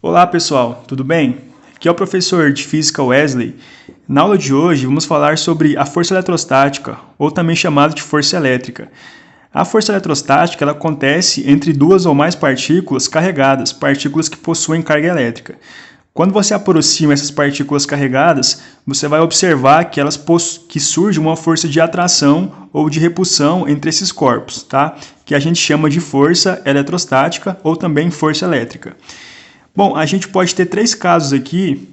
Olá pessoal, tudo bem? Aqui é o professor de Física Wesley. Na aula de hoje vamos falar sobre a força eletrostática, ou também chamada de força elétrica. A força eletrostática ela acontece entre duas ou mais partículas carregadas, partículas que possuem carga elétrica. Quando você aproxima essas partículas carregadas, você vai observar que surge uma força de atração ou de repulsão entre esses corpos, tá? Que a gente chama de força eletrostática ou também força elétrica. Bom, a gente pode ter três casos aqui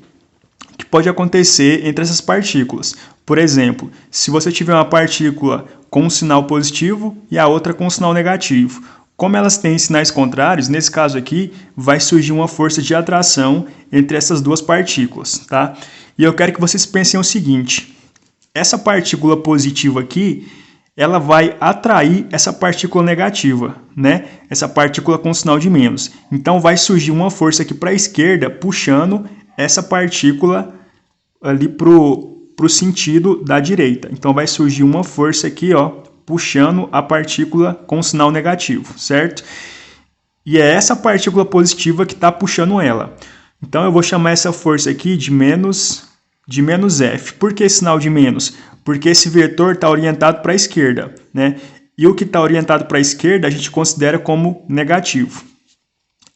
que pode acontecer entre essas partículas. Por exemplo, se você tiver uma partícula com um sinal positivo e a outra com um sinal negativo. Como elas têm sinais contrários, nesse caso aqui, vai surgir uma força de atração entre essas duas partículas, tá? E eu quero que vocês pensem o seguinte, essa partícula positiva aqui, ela vai atrair essa partícula negativa, né? Essa partícula com sinal de menos. Então, vai surgir uma força aqui para a esquerda, puxando essa partícula ali para o sentido da direita. Então, vai surgir uma força aqui, ó, puxando a partícula com sinal negativo, certo? E é essa partícula positiva que está puxando ela. Então, eu vou chamar essa força aqui de menos F. Por que sinal de menos? Porque esse vetor está orientado para a esquerda, né? E o que está orientado para a esquerda a gente considera como negativo.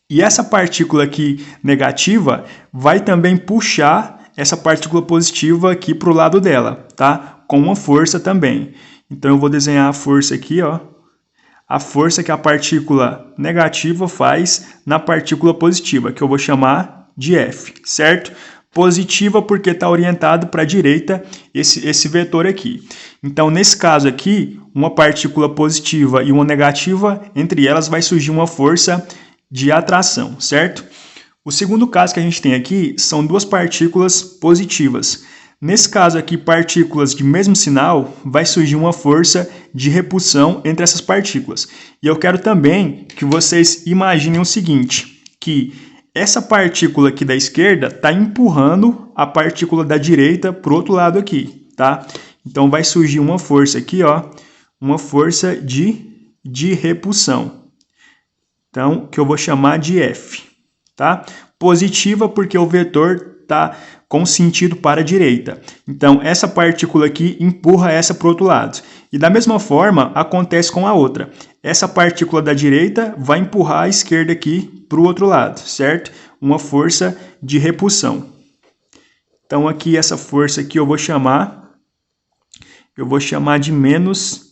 E essa partícula aqui negativa vai também puxar essa partícula positiva aqui para o lado dela, tá? Com uma força também. Então eu vou desenhar a força aqui, ó. A força que a partícula negativa faz na partícula positiva, que eu vou chamar de F, certo? Positiva porque está orientado para a direita esse vetor aqui. Então, nesse caso aqui, uma partícula positiva e uma negativa, entre elas vai surgir uma força de atração, certo? O segundo caso que a gente tem aqui são duas partículas positivas. Nesse caso aqui, partículas de mesmo sinal, vai surgir uma força de repulsão entre essas partículas. E eu quero também que vocês imaginem o seguinte, que essa partícula aqui da esquerda está empurrando a partícula da direita para o outro lado aqui, tá? Então, vai surgir uma força aqui, ó, uma força de repulsão. Então, que eu vou chamar de F, tá? Positiva porque o vetor está com sentido para a direita. Então, essa partícula aqui empurra essa para o outro lado. E da mesma forma, acontece com a outra. Essa partícula da direita vai empurrar a esquerda aqui para o outro lado, certo? Uma força de repulsão. Então, aqui essa força aqui eu vou chamar de menos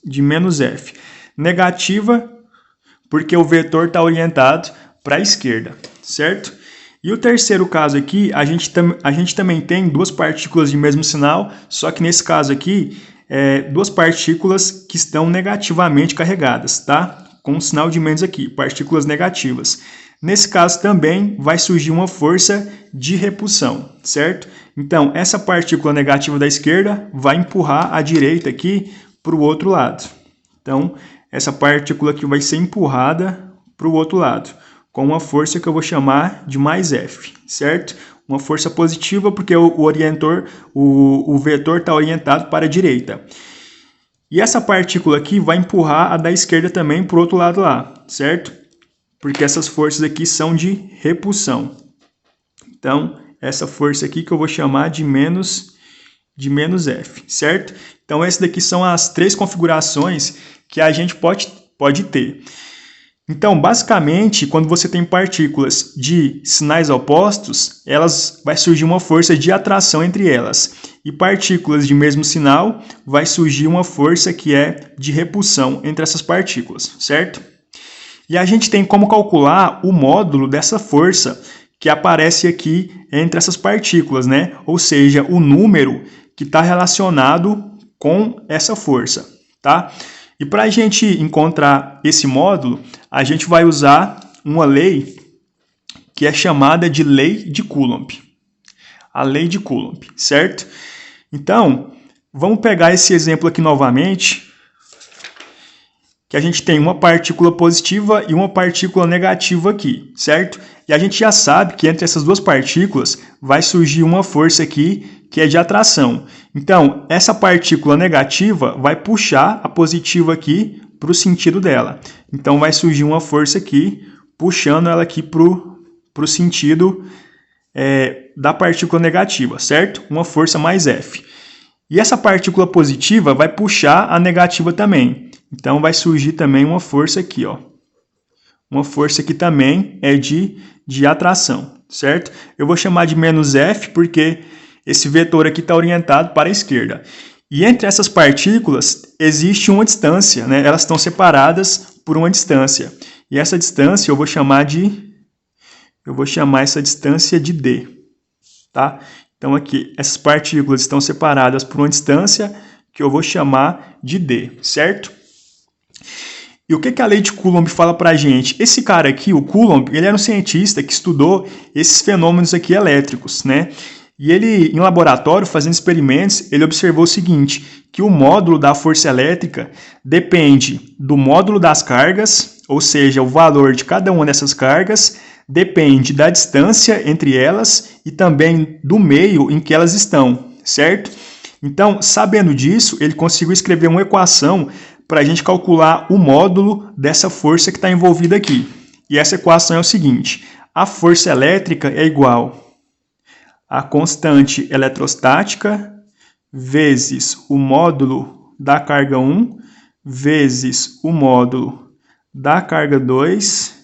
F. Negativa, porque o vetor está orientado para a esquerda, certo? E o terceiro caso aqui, a gente também tem duas partículas de mesmo sinal, só que nesse caso aqui, duas partículas que estão negativamente carregadas, tá? Com um sinal de menos aqui, partículas negativas. Nesse caso também vai surgir uma força de repulsão, certo? Então, essa partícula negativa da esquerda vai empurrar a direita aqui para o outro lado. Então, essa partícula aqui vai ser empurrada para o outro lado, com uma força que eu vou chamar de mais F, certo? Uma força positiva porque o vetor está orientado para a direita. E essa partícula aqui vai empurrar a da esquerda também para o outro lado lá, certo? Porque essas forças aqui são de repulsão. Então, essa força aqui que eu vou chamar de menos F, certo? Então, essas daqui são as três configurações que a gente pode ter. Então, basicamente, quando você tem partículas de sinais opostos, vai surgir uma força de atração entre elas. E partículas de mesmo sinal, vai surgir uma força que é de repulsão entre essas partículas, certo? E a gente tem como calcular o módulo dessa força que aparece aqui entre essas partículas, né? Ou seja, o número que está relacionado com essa força, tá? E para a gente encontrar esse módulo, a gente vai usar uma lei que é chamada de lei de Coulomb. A lei de Coulomb, certo? Então, vamos pegar esse exemplo aqui novamente, que a gente tem uma partícula positiva e uma partícula negativa aqui, certo? E a gente já sabe que entre essas duas partículas vai surgir uma força aqui que é de atração. Então, essa partícula negativa vai puxar a positiva aqui para o sentido dela. Então, vai surgir uma força aqui, puxando ela aqui para para o sentido da partícula negativa, certo? Uma força mais F. E essa partícula positiva vai puxar a negativa também. Então, vai surgir também uma força aqui, ó. Uma força que também é de atração, certo? Eu vou chamar de menos F porque esse vetor aqui está orientado para a esquerda. E entre essas partículas existe uma distância, né? Elas estão separadas por uma distância. E essa distância eu vou chamar essa distância de D, tá? Então aqui, essas partículas estão separadas por uma distância que eu vou chamar de D, certo? E o que a lei de Coulomb fala pra gente? Esse cara aqui, o Coulomb, ele era um cientista que estudou esses fenômenos aqui elétricos, né? E ele, em laboratório, fazendo experimentos, ele observou o seguinte, que o módulo da força elétrica depende do módulo das cargas, ou seja, o valor de cada uma dessas cargas, depende da distância entre elas e também do meio em que elas estão, certo? Então, sabendo disso, ele conseguiu escrever uma equação para a gente calcular o módulo dessa força que está envolvida aqui. E essa equação é o seguinte, a força elétrica é igual a constante eletrostática vezes o módulo da carga 1 vezes o módulo da carga 2,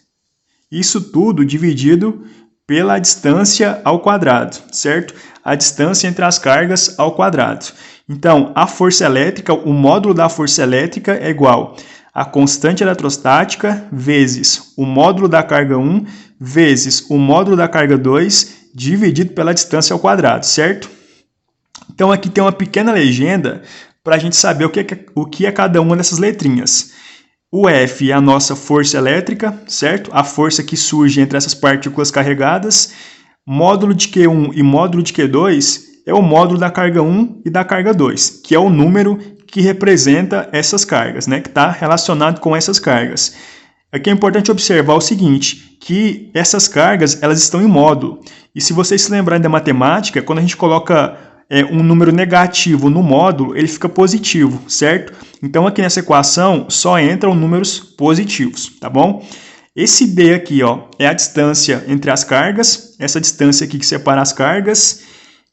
isso tudo dividido pela distância ao quadrado, certo? A distância entre as cargas ao quadrado. Então, a força elétrica, o módulo da força elétrica é igual a constante eletrostática vezes o módulo da carga 1 vezes o módulo da carga 2 dividido pela distância ao quadrado, certo? Então, aqui tem uma pequena legenda para a gente saber o que é cada uma dessas letrinhas. O F é a nossa força elétrica, certo? A força que surge entre essas partículas carregadas. Módulo de Q1 e módulo de Q2 é o módulo da carga 1 e da carga 2, que é o número que representa essas cargas, né? Que está relacionado com essas cargas. Aqui é importante observar o seguinte, que essas cargas elas estão em módulo. E se vocês se lembrarem da matemática, quando a gente coloca um número negativo no módulo, ele fica positivo, certo? Então, aqui nessa equação, só entram números positivos, tá bom? Esse D aqui, ó, é a distância entre as cargas, essa distância aqui que separa as cargas,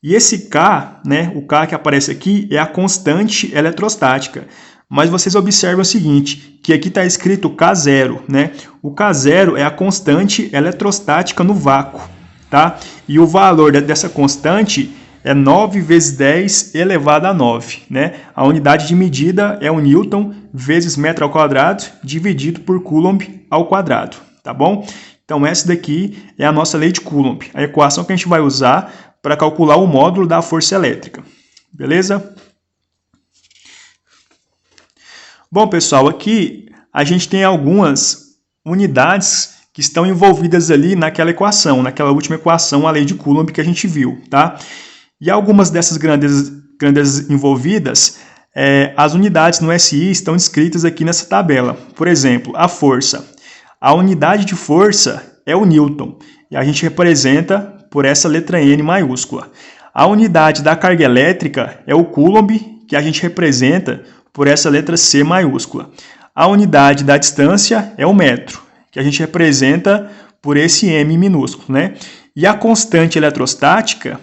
e esse K, né, o K que aparece aqui, é a constante eletrostática. Mas vocês observam o seguinte, que aqui está escrito K0, né? O K0 é a constante eletrostática no vácuo, tá? E o valor dessa constante é 9 vezes 10 elevado a 9, né? A unidade de medida é o Newton vezes metro ao quadrado dividido por Coulomb ao quadrado, tá bom? Então, essa daqui é a nossa lei de Coulomb, a equação que a gente vai usar para calcular o módulo da força elétrica, beleza? Bom, pessoal, aqui a gente tem algumas unidades que estão envolvidas ali naquela equação, naquela última equação, a lei de Coulomb que a gente viu, tá? E algumas dessas grandezas envolvidas, as unidades no SI estão descritas aqui nessa tabela. Por exemplo, a força. A unidade de força é o Newton, e a gente representa por essa letra N maiúscula. A unidade da carga elétrica é o Coulomb, que a gente representa por essa letra C maiúscula. A unidade da distância é o metro, que a gente representa por esse M minúsculo, né? E a constante eletrostática,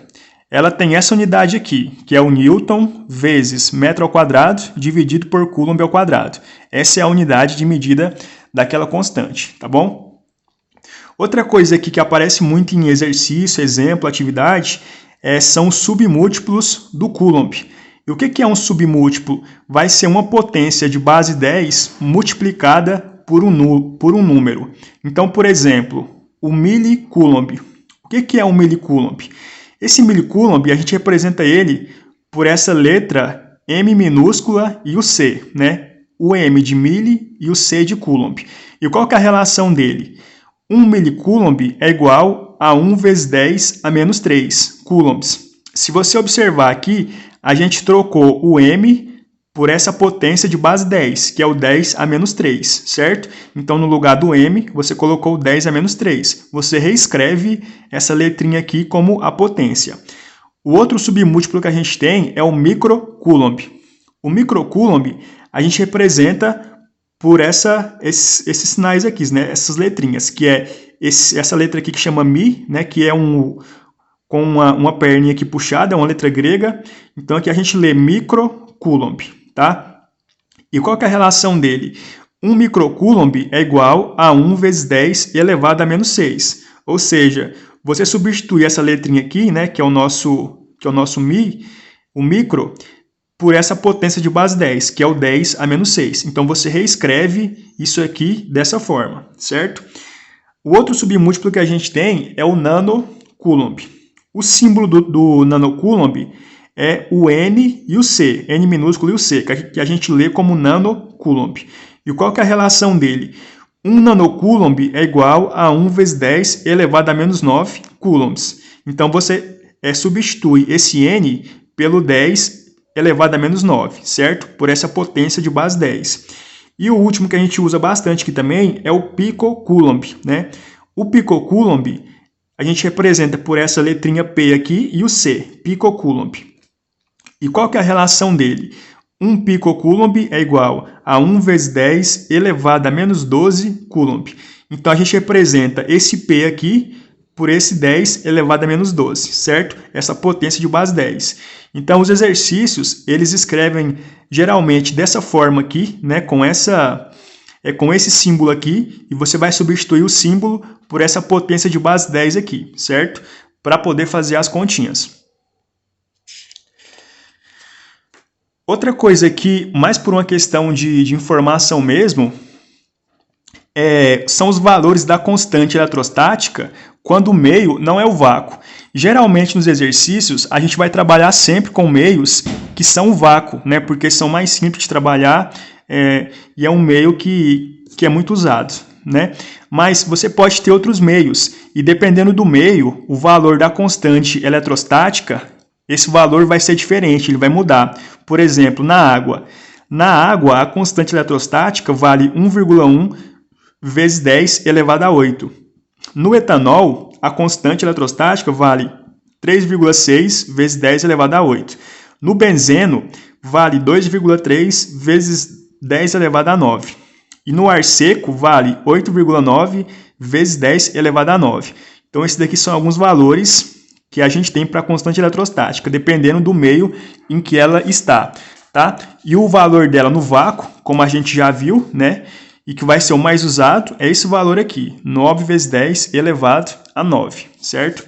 ela tem essa unidade aqui, que é o Newton vezes metro ao quadrado dividido por Coulomb ao quadrado. Essa é a unidade de medida daquela constante, tá bom? Outra coisa aqui que aparece muito em exercício, exemplo, atividade, são os submúltiplos do Coulomb. E o que é um submúltiplo? Vai ser uma potência de base 10 multiplicada por um número. Então, por exemplo, o milicoulomb. O que é um milicoulomb? Esse milicoulomb, a gente representa ele por essa letra M minúscula e o C, né? O M de mili e o C de coulomb. E qual que é a relação dele? 1 milicoulomb é igual a 1 vezes 10 a menos 3 coulombs. Se você observar aqui, a gente trocou o M por essa potência de base 10, que é o 10 a menos 3, certo? Então, no lugar do M, você colocou o 10 a menos 3. Você reescreve essa letrinha aqui como a potência. O outro submúltiplo que a gente tem é o microcoulomb. O microcoulomb a gente representa por esses sinais aqui, né? Essas letrinhas, que é essa letra aqui que chama Mi, né, que é com uma perninha aqui puxada, é uma letra grega. Então aqui a gente lê microcoulomb, tá? E qual que é a relação dele? 1 microcoulomb é igual a 1 vezes 10 elevado a menos 6. Ou seja, você substitui essa letrinha aqui, né, que é o nosso Mi, o micro, por essa potência de base 10, que é o 10 a menos 6. Então você reescreve isso aqui dessa forma, certo? O outro submúltiplo que a gente tem é o nanocoulomb. O símbolo do nanocoulomb é o N e o C, N minúsculo e o C, que a gente lê como nanocoulomb. E qual que é a relação dele? 1 nanocoulomb é igual a 1 vezes 10 elevado a menos 9 coulombs. Então você substitui esse N pelo 10 elevado a menos 9, certo? Por essa potência de base 10. E o último que a gente usa bastante aqui também é o picocoulomb, né? O picocoulomb a gente representa por essa letrinha P aqui e o C, picocoulomb. E qual que é a relação dele? 1 picocoulomb é igual a 1 vezes 10 elevado a menos 12 coulomb. Então a gente representa esse P aqui por esse 10 elevado a menos 12, certo? Essa potência de base 10. Então os exercícios, eles escrevem geralmente dessa forma aqui, né, com esse símbolo aqui, e você vai substituir o símbolo por essa potência de base 10 aqui, certo? Para poder fazer as continhas. Outra coisa aqui, mais por uma questão de informação mesmo, são os valores da constante eletrostática quando o meio não é o vácuo. Geralmente nos exercícios a gente vai trabalhar sempre com meios que são o vácuo, né? Porque são mais simples de trabalhar e é um meio que é muito usado, né? Mas você pode ter outros meios e dependendo do meio, o valor da constante eletrostática, esse valor vai ser diferente, ele vai mudar. Por exemplo, na água. Na água, a constante eletrostática vale 1,1 vezes 10 elevado a 8. No etanol, a constante eletrostática vale 3,6 vezes 10 elevado a 8. No benzeno, vale 2,3 vezes 10 elevado a 9. E no ar seco, vale 8,9 vezes 10 elevado a 9. Então, esses daqui são alguns valores que a gente tem para a constante eletrostática, dependendo do meio em que ela está, tá? E o valor dela no vácuo, como a gente já viu, né? E que vai ser o mais usado, é esse valor aqui, 9 vezes 10 elevado a 9, certo?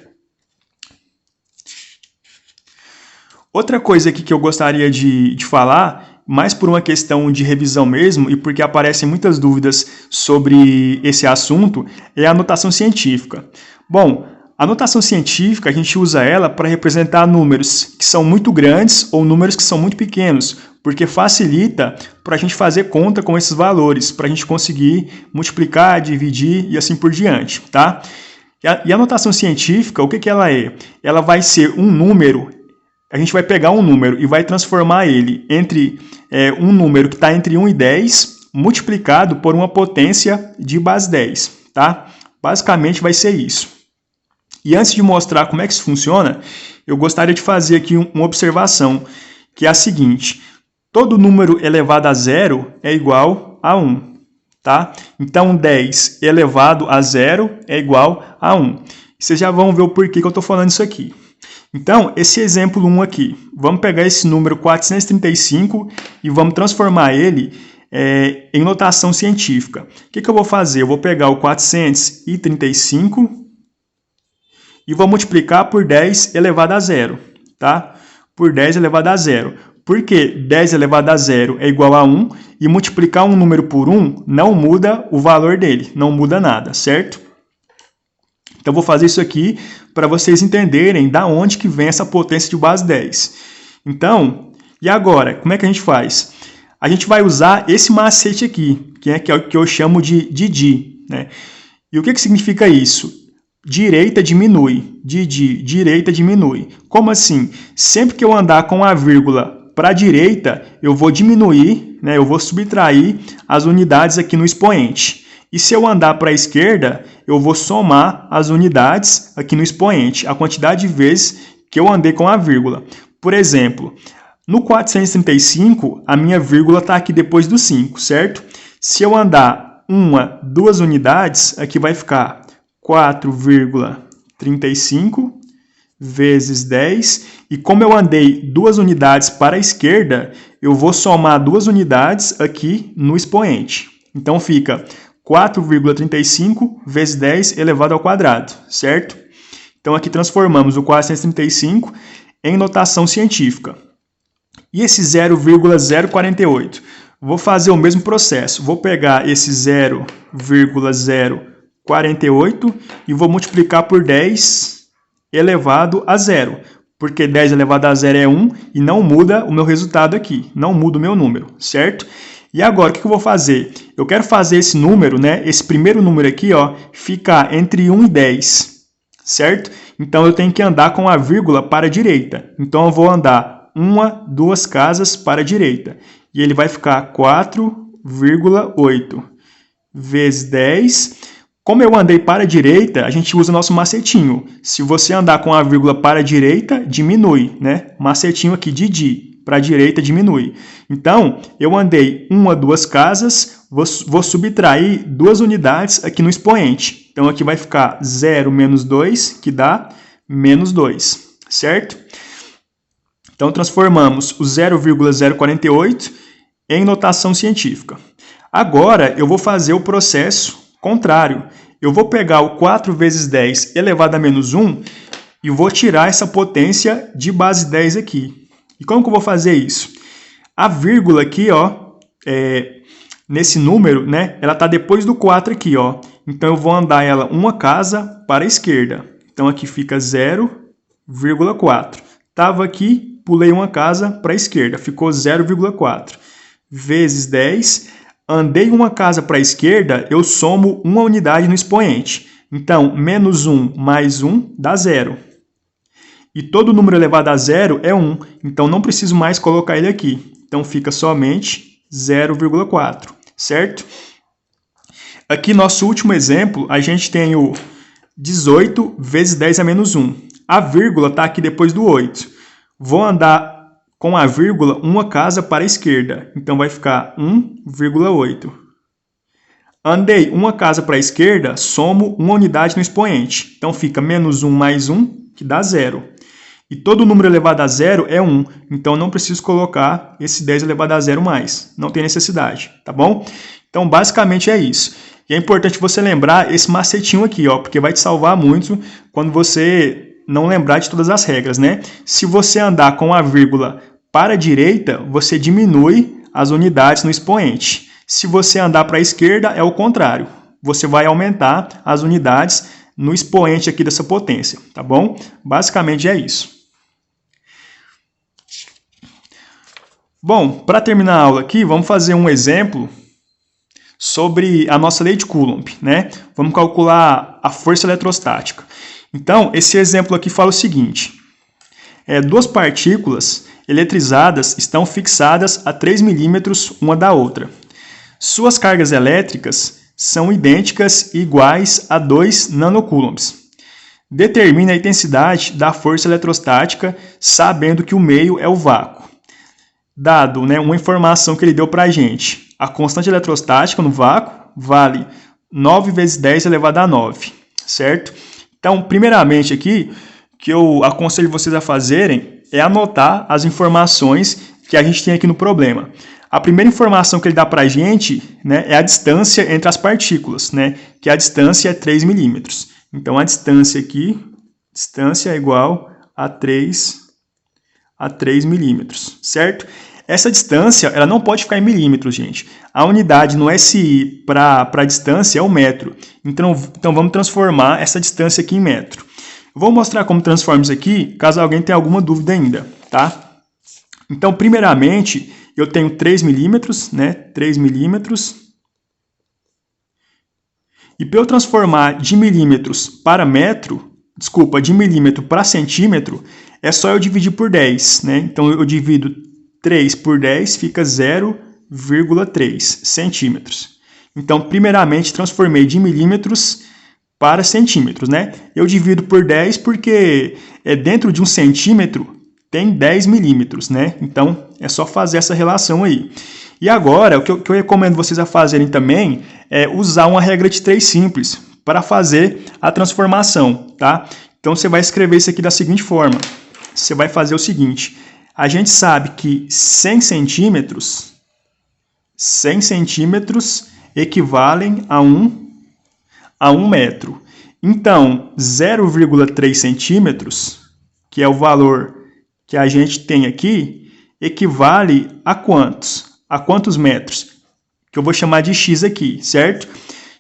Outra coisa aqui que eu gostaria de falar, mais por uma questão de revisão mesmo, e porque aparecem muitas dúvidas sobre esse assunto, é a notação científica. Bom, a notação científica, a gente usa ela para representar números que são muito grandes ou números que são muito pequenos, porque facilita para a gente fazer conta com esses valores, para a gente conseguir multiplicar, dividir e assim por diante, tá? E a notação científica, o que ela é? Ela vai ser um número, a gente vai pegar um número e vai transformar ele entre um número que está entre 1 e 10, multiplicado por uma potência de base 10, tá? Basicamente vai ser isso. E antes de mostrar como é que isso funciona, eu gostaria de fazer aqui uma observação, que é a seguinte: todo número elevado a zero é igual a 1, tá? Então, 10 elevado a zero é igual a 1. Vocês já vão ver o porquê que eu estou falando isso aqui. Então, esse exemplo 1 aqui, vamos pegar esse número 435 e vamos transformar ele em notação científica. O que eu vou fazer? Eu vou pegar o 435 e vou multiplicar por 10 elevado a zero, tá? Por 10 elevado a zero. Porque 10 elevado a zero é igual a 1 e multiplicar um número por 1 não muda o valor dele, não muda nada, certo? Então, vou fazer isso aqui para vocês entenderem da onde que vem essa potência de base 10. Então, e agora? Como é que a gente faz? A gente vai usar esse macete aqui, que é o que eu chamo de DID, né? E o que significa isso? Direita diminui, direita diminui. Como assim? Sempre que eu andar com a vírgula para a direita, eu vou diminuir, né? Eu vou subtrair as unidades aqui no expoente. E se eu andar para a esquerda, eu vou somar as unidades aqui no expoente, a quantidade de vezes que eu andei com a vírgula. Por exemplo, no 435, a minha vírgula está aqui depois do 5, certo? Se eu andar 1, 2 unidades, aqui vai ficar 4,35 vezes 10. E como eu andei 2 unidades para a esquerda, eu vou somar 2 unidades aqui no expoente. Então, fica 4,35 vezes 10 elevado ao quadrado, certo? Então, aqui transformamos o 435 em notação científica. E esse 0,048? Vou fazer o mesmo processo. Vou pegar esse 0,048 e vou multiplicar por 10 elevado a 0. Porque 10 elevado a 0 é 1 e não muda o meu resultado aqui. Não muda o meu número, certo? E agora, o que eu vou fazer? Eu quero fazer esse número, né? Esse primeiro número aqui, ó, ficar entre 1 e 10, certo? Então, eu tenho que andar com a vírgula para a direita. Então, eu vou andar 2 casas para a direita. E ele vai ficar 4,8 vezes 10. Como eu andei para a direita, a gente usa nosso macetinho. Se você andar com a vírgula para a direita, diminui, né? Macetinho aqui de para a direita diminui. Então, eu andei 2 casas, vou subtrair 2 unidades aqui no expoente. Então, aqui vai ficar 0 menos 2, que dá menos 2, certo? Então, transformamos o 0,048 em notação científica. Agora, eu vou fazer o processo contrário. Eu vou pegar o 4 vezes 10 elevado a menos 1 e vou tirar essa potência de base 10 aqui. E como que eu vou fazer isso? A vírgula aqui, ó, nesse número, né, ela está depois do 4 aqui, ó. Então, eu vou andar ela 1 casa para a esquerda. Então, aqui fica 0,4. Estava aqui, pulei 1 casa para a esquerda, ficou 0,4. Vezes 10, andei 1 casa para a esquerda, eu somo 1 unidade no expoente. Então, menos 1 mais 1 dá 0. E todo número elevado a 0 é 1, então não preciso mais colocar ele aqui. Então, fica somente 0,4, certo? Aqui, nosso último exemplo, a gente tem o 18 vezes 10 a menos 1. A vírgula está aqui depois do 8. Vou andar com a vírgula 1 casa para a esquerda. Então, vai ficar 1,8. Andei 1 casa para a esquerda, somo 1 unidade no expoente. Então, fica menos 1 mais 1, que dá 0. E todo número elevado a 0 é 1. Então, não preciso colocar esse 10 elevado a 0 mais. Não tem necessidade, tá bom? Então, basicamente é isso. E é importante você lembrar esse macetinho aqui, ó, porque vai te salvar muito quando você não lembrar de todas as regras, né? Se você andar com a vírgula para a direita, você diminui as unidades no expoente. Se você andar para a esquerda, é o contrário. Você vai aumentar as unidades no expoente aqui dessa potência, tá bom? Basicamente é isso. Bom, para terminar a aula aqui, vamos fazer um exemplo sobre a nossa lei de Coulomb, né? Vamos calcular a força eletrostática. Então, esse exemplo aqui fala o seguinte: 2 partículas eletrizadas estão fixadas a 3 milímetros uma da outra. Suas cargas elétricas são idênticas e iguais a 2 nanocoulombs. Determine a intensidade da força eletrostática sabendo que o meio é o vácuo. Dado, né, uma informação que ele deu para a gente. A constante eletrostática no vácuo vale 9 vezes 10 elevado a 9, certo? Então, primeiramente aqui, o que eu aconselho vocês a fazerem é anotar as informações que a gente tem aqui no problema. A primeira informação que ele dá para a gente, né, é a distância entre as partículas, né, que a distância é 3 milímetros. Então, a distância aqui, distância é igual a 3 milímetros, certo? Essa distância, ela não pode ficar em milímetros, gente. A unidade no SI para a distância é o metro. Então, vamos transformar essa distância aqui em metro. Eu vou mostrar como transforma isso aqui, caso alguém tenha alguma dúvida ainda, tá? Então, primeiramente, eu tenho 3 milímetros, né? 3 milímetros. E para eu transformar de milímetros para metro, de milímetro para centímetro, é só eu dividir por 10, né? Então, eu divido 3 por 10, fica 0,3 centímetros. Então, primeiramente, transformei de milímetros para centímetros, né? Eu divido por 10 porque dentro de 1 centímetro tem 10 milímetros, né? Então, é só fazer essa relação aí. E agora, o que eu recomendo vocês a fazerem também é usar uma regra de 3 simples. para fazer a transformação, tá? Então, você vai escrever isso aqui da seguinte forma. Você vai fazer o seguinte. A gente sabe que 100 centímetros equivalem a 1 metro. Então, 0,3 centímetros, que é o valor que a gente tem aqui, equivale a quantos? A quantos metros? Que eu vou chamar de x aqui, certo?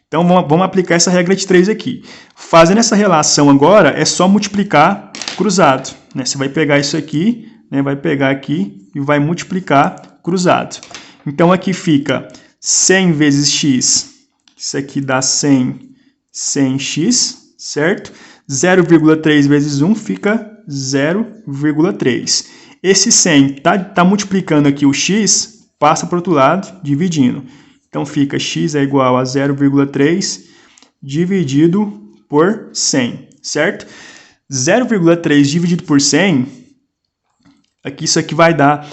Então, vamos aplicar essa regra de 3 aqui. Fazendo essa relação agora, é só multiplicar cruzado, né? Você vai pegar isso aqui, né? Vai pegar aqui e vai multiplicar cruzado. Então, aqui fica 100 vezes x, isso aqui dá 100x, certo? 0,3 vezes 1 fica 0,3. Esse 100 tá multiplicando aqui o x, passa para o outro lado, dividindo. Então, fica x é igual a 0,3 dividido por 100, certo? 0,3 dividido por 100, aqui, isso aqui vai dar...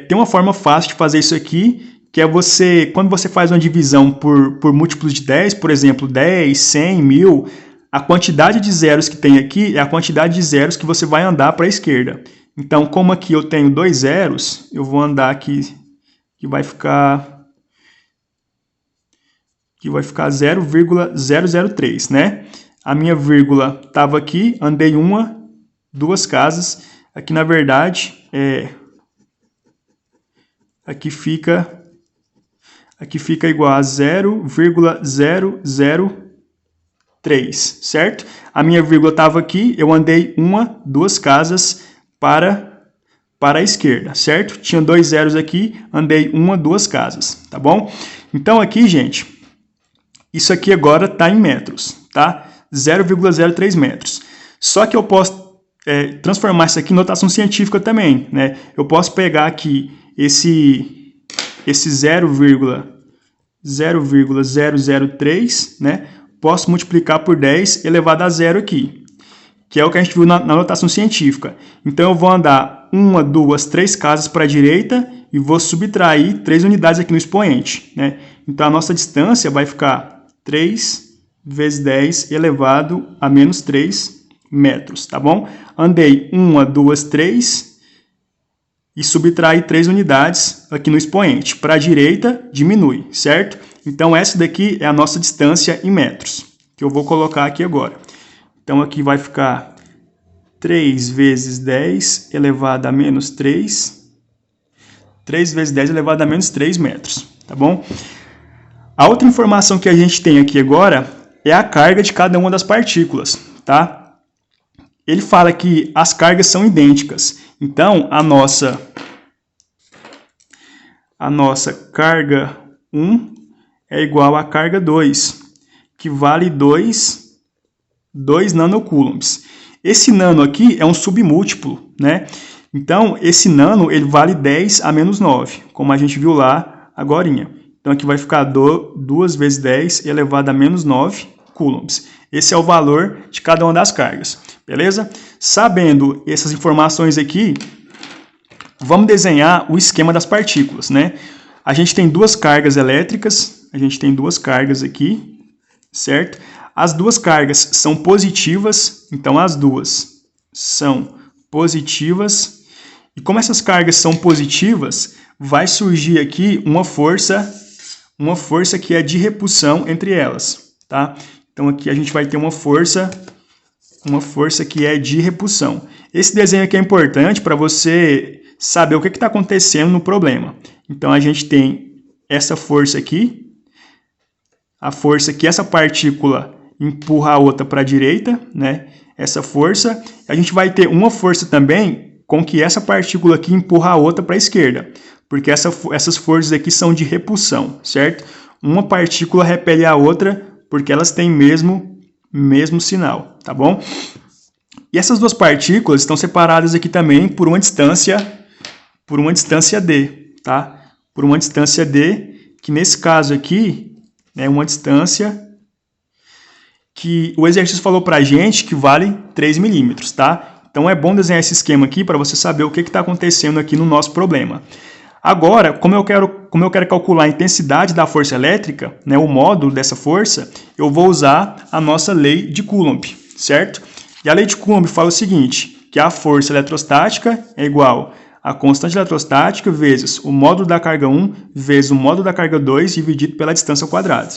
tem uma forma fácil de fazer isso aqui, que é quando você faz uma divisão por múltiplos de 10, por exemplo, 10, 100, 1000, a quantidade de zeros que tem aqui é a quantidade de zeros que você vai andar para a esquerda. Então, como aqui eu tenho 2 zeros, eu vou andar aqui, que vai ficar 0,003, né? A minha vírgula estava aqui, andei 2 casas. Aqui, na verdade, aqui fica igual a 0,003, certo? A minha vírgula estava aqui, eu andei 2 casas para a esquerda, certo? Tinha 2 zeros aqui, andei 2 casas, tá bom? Então, aqui, gente, isso aqui agora está em metros, tá? 0,03 metros. Só que eu posso transformar isso aqui em notação científica também, né? Eu posso pegar aqui esse 0,003, né? Posso multiplicar por 10 elevado a zero aqui, que é o que a gente viu na notação científica. Então, eu vou andar 1, 2, 3 casas para a direita e vou subtrair 3 unidades aqui no expoente, né? Então, a nossa distância vai ficar 3 vezes 10 elevado a menos 3 metros, tá bom? Andei 1, 2, 3 e subtrair 3 unidades aqui no expoente. Para a direita, diminui, certo? Então, essa daqui é a nossa distância em metros, que eu vou colocar aqui agora. Então, aqui vai ficar 3 vezes 10 elevado a menos 3. 3 vezes 10 elevado a menos 3 metros, tá bom? A outra informação que a gente tem aqui agora é a carga de cada uma das partículas, tá? Ele fala que as cargas são idênticas. Então, a nossa carga 1 é igual à carga 2, que vale 2 nanocoulombs. Esse nano aqui é um submúltiplo, né? Então, esse nano ele vale 10 a menos 9, como a gente viu lá agorinha. Então, aqui vai ficar 2 vezes 10 elevado a menos 9 coulombs. Esse é o valor de cada uma das cargas, beleza? Sabendo essas informações aqui, vamos desenhar o esquema das partículas, né? A gente tem 2 cargas elétricas, a gente tem 2 cargas aqui, certo? As 2 cargas são positivas, então as 2 são positivas. E como essas cargas são positivas, vai surgir aqui uma força que é de repulsão entre elas, tá? Então aqui a gente vai ter uma força que é de repulsão. Esse desenho aqui é importante para você saber o que está acontecendo no problema. Então a gente tem essa força aqui, a força que essa partícula empurra a outra para a direita, né? Essa força. A gente vai ter uma força também com que essa partícula aqui empurra a outra para a esquerda, porque essas forças aqui são de repulsão, certo? Uma partícula repele a outra porque elas têm mesmo sinal, tá bom? E essas 2 partículas estão separadas aqui também por uma distância d, tá? Por uma distância d, que nesse caso aqui é uma distância que o exercício falou para a gente que vale 3 milímetros, tá? Então é bom desenhar esse esquema aqui para você saber o que está acontecendo aqui no nosso problema. Agora, como eu quero calcular a intensidade da força elétrica, né, o módulo dessa força, eu vou usar a nossa lei de Coulomb, certo? E a lei de Coulomb fala o seguinte, que a força eletrostática é igual a constante eletrostática vezes o módulo da carga 1 vezes o módulo da carga 2 dividido pela distância ao quadrado.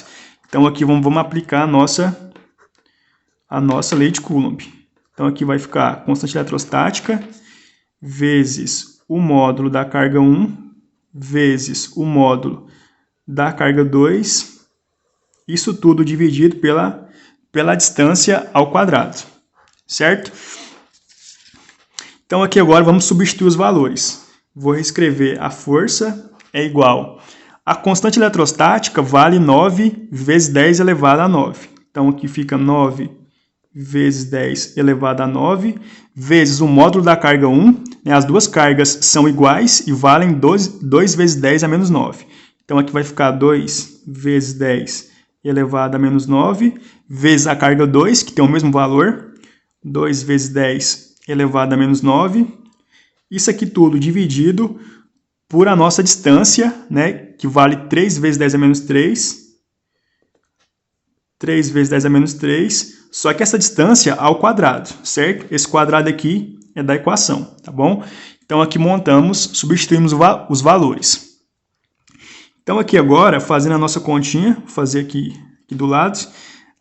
Então, aqui vamos aplicar a nossa lei de Coulomb. Então, aqui vai ficar a constante eletrostática vezes o módulo da carga 1 vezes o módulo da carga 2, isso tudo dividido pela distância ao quadrado, certo? Então, aqui agora vamos substituir os valores. Vou reescrever a força é igual a constante eletrostática vale 9 vezes 10 elevado a 9. Então, aqui fica 9 vezes 10 elevado a 9, vezes o módulo da carga 1. Né? As duas cargas são iguais e valem 2 vezes 10 a menos 9. Então, aqui vai ficar 2 vezes 10 elevado a menos 9, vezes a carga 2, que tem o mesmo valor, 2 vezes 10 elevado a menos 9. Isso aqui tudo dividido por a nossa distância, né? Que vale 3 vezes 10 a menos 3. 3 vezes 10 a menos 3, só que essa distância ao quadrado, certo? Esse quadrado aqui é da equação, tá bom? Então, aqui montamos, substituímos os valores. Então, aqui agora, fazendo a nossa continha, vou fazer aqui do lado,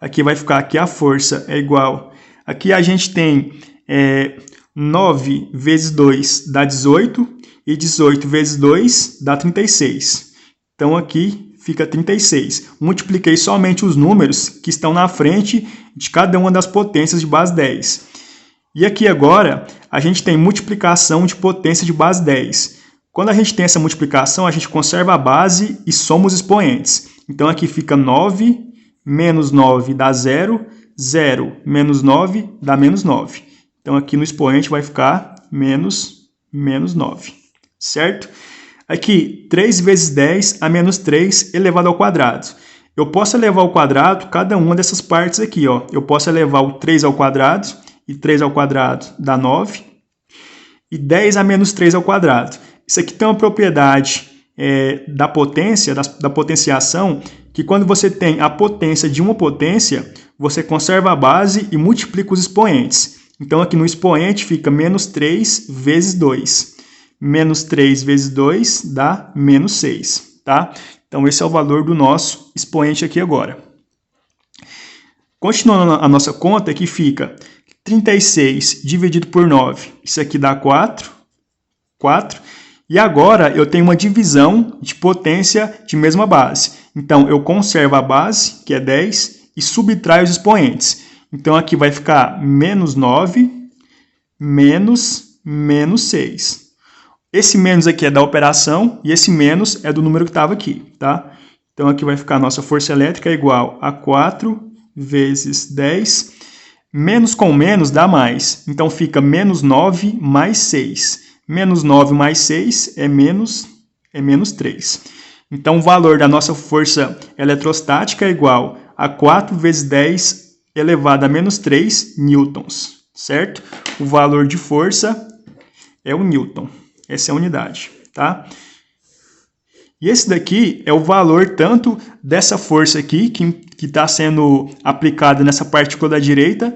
aqui vai ficar que a força é igual, aqui a gente tem 9 vezes 2 dá 18, e 18 vezes 2 dá 36. Então, aqui fica 36. Multipliquei somente os números que estão na frente de cada uma das potências de base 10. E aqui agora, a gente tem multiplicação de potência de base 10. Quando a gente tem essa multiplicação, a gente conserva a base e soma os expoentes. Então, aqui fica 9 menos 9 dá 0, 0 menos 9 dá menos 9. Então, aqui no expoente vai ficar menos 9, certo? Aqui, 3 vezes 10 a menos 3 elevado ao quadrado. Eu posso elevar ao quadrado cada uma dessas partes aqui, ó. Eu posso elevar o 3 ao quadrado, e 3 ao quadrado dá 9. E 10 a menos 3 ao quadrado. Isso aqui tem uma propriedade da potência, da potenciação, que quando você tem a potência de uma potência, você conserva a base e multiplica os expoentes. Então, aqui no expoente fica menos 3 vezes 2. Menos 3 vezes 2 dá menos 6, tá? Então, esse é o valor do nosso expoente aqui agora. Continuando a nossa conta, aqui fica 36 dividido por 9. Isso aqui dá 4. E agora, eu tenho uma divisão de potência de mesma base. Então, eu conservo a base, que é 10, e subtraio os expoentes. Então, aqui vai ficar menos 9 menos 6. Esse menos aqui é da operação e esse menos é do número que estava aqui, tá? Então, aqui vai ficar a nossa força elétrica igual a 4 vezes 10. Menos com menos dá mais. Então, fica menos 9 mais 6. Menos 9 mais 6 é menos 3. Então, o valor da nossa força eletrostática é igual a 4 vezes 10 elevado a menos 3 newtons, certo? O valor de força é o newton. Essa é a unidade, tá? E esse daqui é o valor tanto dessa força aqui, que está sendo aplicada nessa partícula da direita,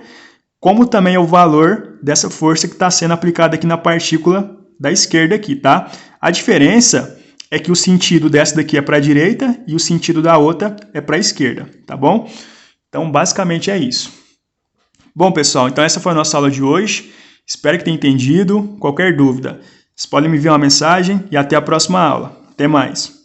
como também é o valor dessa força que está sendo aplicada aqui na partícula da esquerda aqui, tá? A diferença é que o sentido dessa daqui é para a direita e o sentido da outra é para a esquerda, tá bom? Então, basicamente é isso. Bom, pessoal, então essa foi a nossa aula de hoje. Espero que tenham entendido. Qualquer dúvida, vocês podem me enviar uma mensagem e até a próxima aula. Até mais!